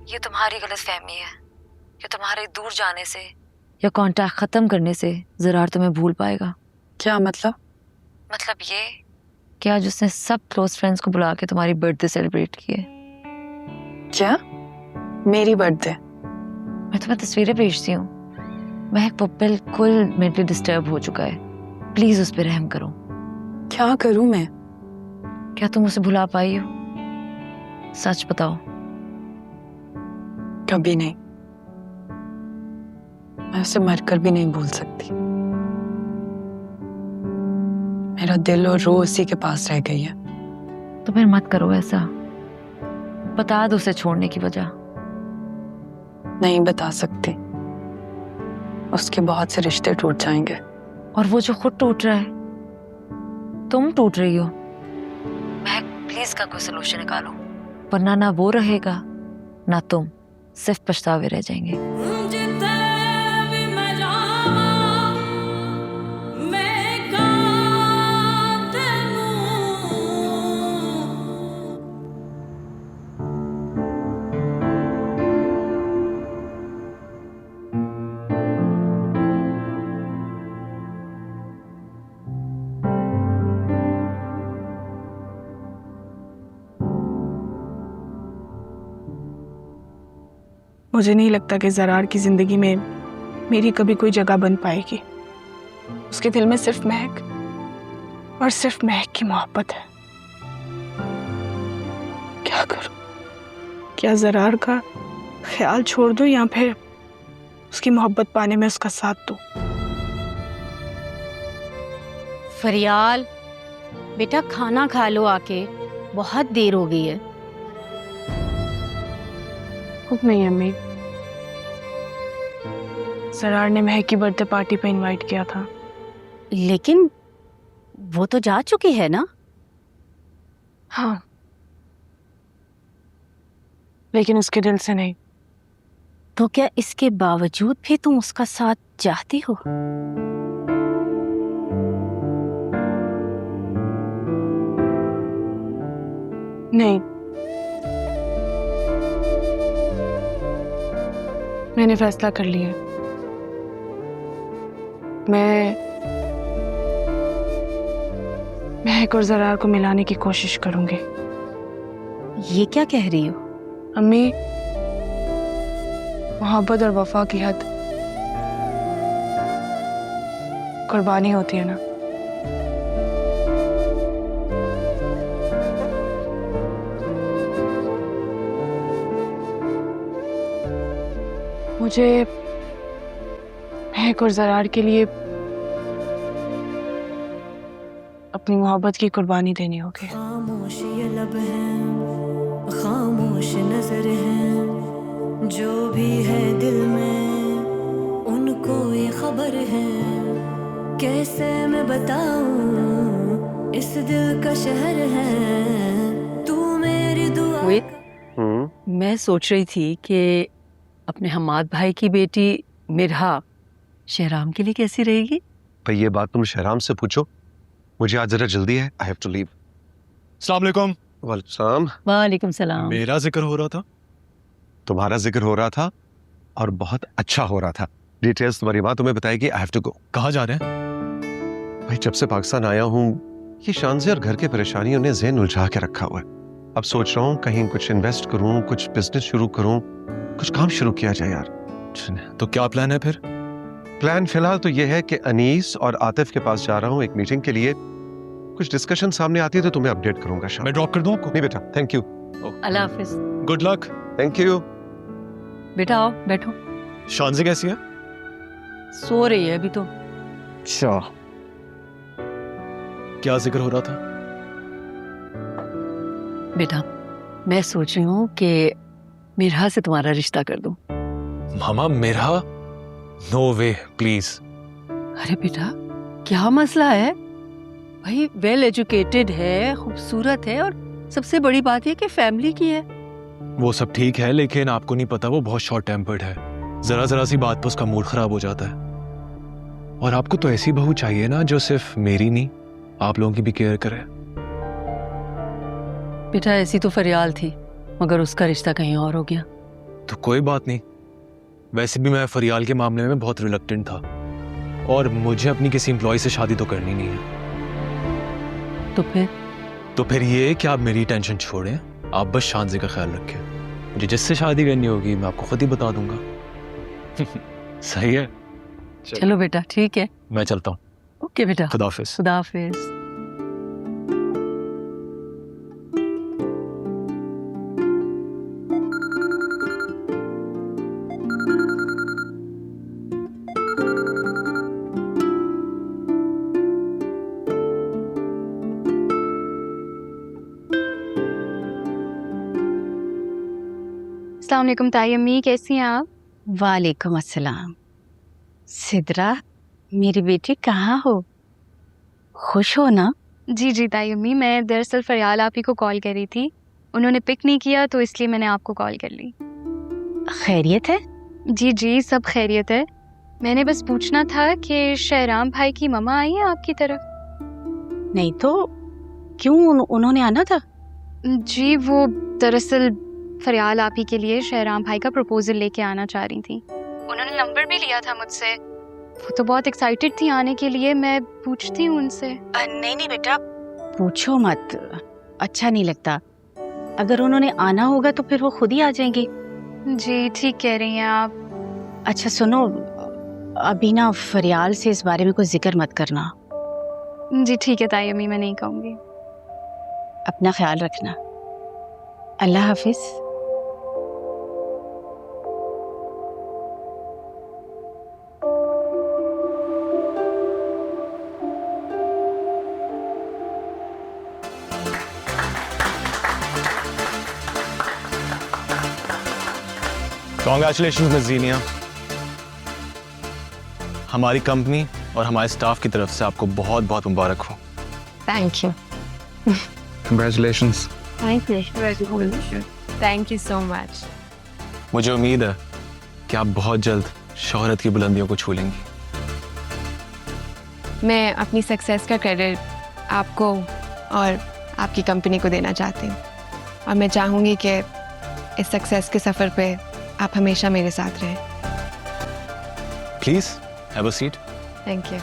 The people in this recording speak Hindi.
ये तुम्हारी गलतफहमी है कि तुम्हारे दूर जाने से या कांटेक्ट खत्म करने से ज़रार तुम्हें भूल पाएगा। क्या मतलब? मतलब ये कि आज उसने सब क्लोज फ्रेंड्स को बुला के तुम्हारी बर्थडे सेलिब्रेट की है। क्या? मेरी बर्थडे? मैं तुम्हें तस्वीरें भेजती हूँ। महक वो बिल्कुल मेंटली डिस्टर्ब हो चुका है, प्लीज उस पर रहम करो। क्या करूं मैं? क्या तुम उसे भुला पाई हो? सच बताओ। कभी नहीं। मैं उसे मरकर भी नहीं भूल सकती। मेरा दिल और रूह उसी के पास रह गई है। तो फिर मत करो ऐसा, बता दो उसे छोड़ने की वजह। नहीं बता सकती, उसके बहुत से रिश्ते टूट जाएंगे। और वो जो खुद टूट रहा है, तुम टूट रही हो। महक प्लीज का कोई सोल्यूशन निकालो, वरना ना वो रहेगा ना तुम, सिर्फ पछतावे रह जाएंगे। मुझे नहीं लगता कि ज़रार की जिंदगी में मेरी कभी कोई जगह बन पाएगी। उसके दिल में सिर्फ महक और सिर्फ महक की मोहब्बत है। क्या करूं? क्या ज़रार का ख्याल छोड़ दूं या फिर उसकी मोहब्बत पाने में उसका साथ दूं? फरियाल बेटा, खाना खा लो आके, बहुत देर हो गई है। कुछ नहीं अम्मी, ज़रार ने महक की बर्थडे पार्टी पे इनवाइट किया था। लेकिन वो तो जा चुकी है ना? हाँ, लेकिन उसके दिल से नहीं। तो क्या इसके बावजूद भी तुम उसका साथ चाहती हो? नहीं, मैंने फैसला कर लिया। मैं महक और ज़रार को मिलाने की कोशिश करूंगी। ये क्या कह रही हो? अम्मी, मोहब्बत और वफा की हद कुर्बानी होती है ना। मुझे महक और ज़रार के लिए अपनी मोहब्बत की कुर्बानी देनी होगी। खामोश ये लब हैं, खामोश नजर हैं, जो भी है दिल में उनको ये खबर है। कैसे मैं बताऊं, इस दिल का शहर है, तू मेरी दुआ। मैं सोच रही थी कि अपने हमाद भाई की बेटी मिरहा शहराम के लिए कैसी रहेगी। भाई ये बात तुम शहराम से पूछो, मुझे आज जरा जल्दी है, आई हैव टू लीव। अस्सलाम वालेकुम। वालेकुम सलाम। वालेकुम सलाम। मेरा जिक्र हो रहा था। तुम्हारा जिक्र हो रहा था और बहुत अच्छा हो रहा था। डिटेल्स तुम्हारी माँ तुम्हें बताएगी। I have to go. कहाँ जा रहे हैं? भाई जब से पाकिस्तान आया हूँ ये शानजे और घर की परेशानियों ने ज़हन उलझा के रखा हुआ है। अब सोच रहा हूँ कहीं कुछ इन्वेस्ट करूँ, कुछ बिजनेस शुरू करूँ, कुछ काम शुरू किया जाए यार। तो क्या प्लान है फिर? प्लान फिलहाल तो ये है कि अनीस और आतिफ के पास जा रहा हूँ एक मीटिंग के लिए। कुछ डिस्कशन सामने आती है तो तुम्हें अपडेट करूंगा शाम। मैं ड्रॉप कर दूं आपको? नहीं बेटा, thank you. Allah Hafiz. Good luck. Thank you. बेटा आओ बैठो। शानज़े कैसी है? सो रही है अभी तो। अच्छा, क्या जिक्र हो रहा था? बेटा मैं सोच रही हूँ कि मिरहा से तुम्हारा रिश्ता कर दूं। मामा मिरहा? No way, please. अरे बेटा क्या मसला है भाई, वेल एजुकेटेड है, खूबसूरत है और सबसे बड़ी बात यह कि फैमिली की है। वो सब ठीक है, लेकिन आपको नहीं पता वो बहुत शॉर्ट टेम्पर्ड है। जरा जरा सी बात पर उसका मूड खराब हो जाता है। और आपको तो ऐसी बहू चाहिए ना जो सिर्फ मेरी नहीं, आप लोगों की भी केयर करे। बेटा ऐसी तो फरियाल थी, मगर उसका रिश्ता कहीं और हो गया। तो कोई बात नहीं, वैसे भी मैं फरियाल के मामले में बहुत रिलक्टेंट था और मुझे अपनी किसी एम्प्लॉय से शादी तो करनी नहीं है। तो फिर ये कि आप मेरी टेंशन छोड़ें, आप बस शांति का ख्याल रखें। मुझे जिससे शादी करनी होगी मैं आपको खुद ही बता दूंगा। सही है? चलो बेटा, ठीक है, मैं चलता हूँ। ओके बेटा, खुदा हाफिज। खुदा हाफिज। अस्सलाम वालेकुम ताई अम्मी, कैसी हैं आप? वालेकुम अस्सलाम। सिद्रा, मेरी बेटी कहाँ हो? खुश हो ना? जी जी ताई अम्मी, मैं दरअसल फरियाल आप ही को कॉल कर रही थी। उन्होंने पिक नहीं किया तो इसलिए मैंने आपको कॉल कर ली। खैरियत है? जी जी, सब खैरियत है। मैंने बस पूछना था कि शहराम भाई की ममा आई है आपकी तरफ? नहीं तो क्यों, उन्होंने आना था? जी, वो दरअसल फरियाल आप ही के लिए शहराम भाई का प्रपोजल लेके आना चाह रही थी। उन्होंने नंबर भी लिया था मुझसे। वो तो बहुत एक्साइटेड थी आने के लिए। मैं पूछती हूँ उनसे। नहीं नहीं बेटा, पूछो मत, अच्छा नहीं लगता। अगर उन्होंने आना होगा तो फिर वो खुद ही आ जाएंगे। जी ठीक कह रही हैं आप। अच्छा सुनो, अभी ना फरियाल से इस बारे में कोई जिक्र मत करना। जी ठीक है ताई अम्मी, मैं नहीं कहूँगी। अपना ख्याल रखना। अल्लाह हाफिज। कॉन्ग्रेचुलेशन मिस जीनिया, हमारी कंपनी और हमारे स्टाफ की तरफ से आपको बहुत बहुत मुबारक हो। Thank you. Congratulations. Thank you. Thank you so much. मुझे उम्मीद है कि आप बहुत जल्द शोहरत की बुलंदियों को छू लेंगी। मैं अपनी सक्सेस का क्रेडिट आपको और आपकी कंपनी को देना चाहती हूँ और मैं चाहूँगी कि इस सक्सेस के सफ़र पे आप हमेशा मेरे साथ रहें। Please have a seat. Thank you.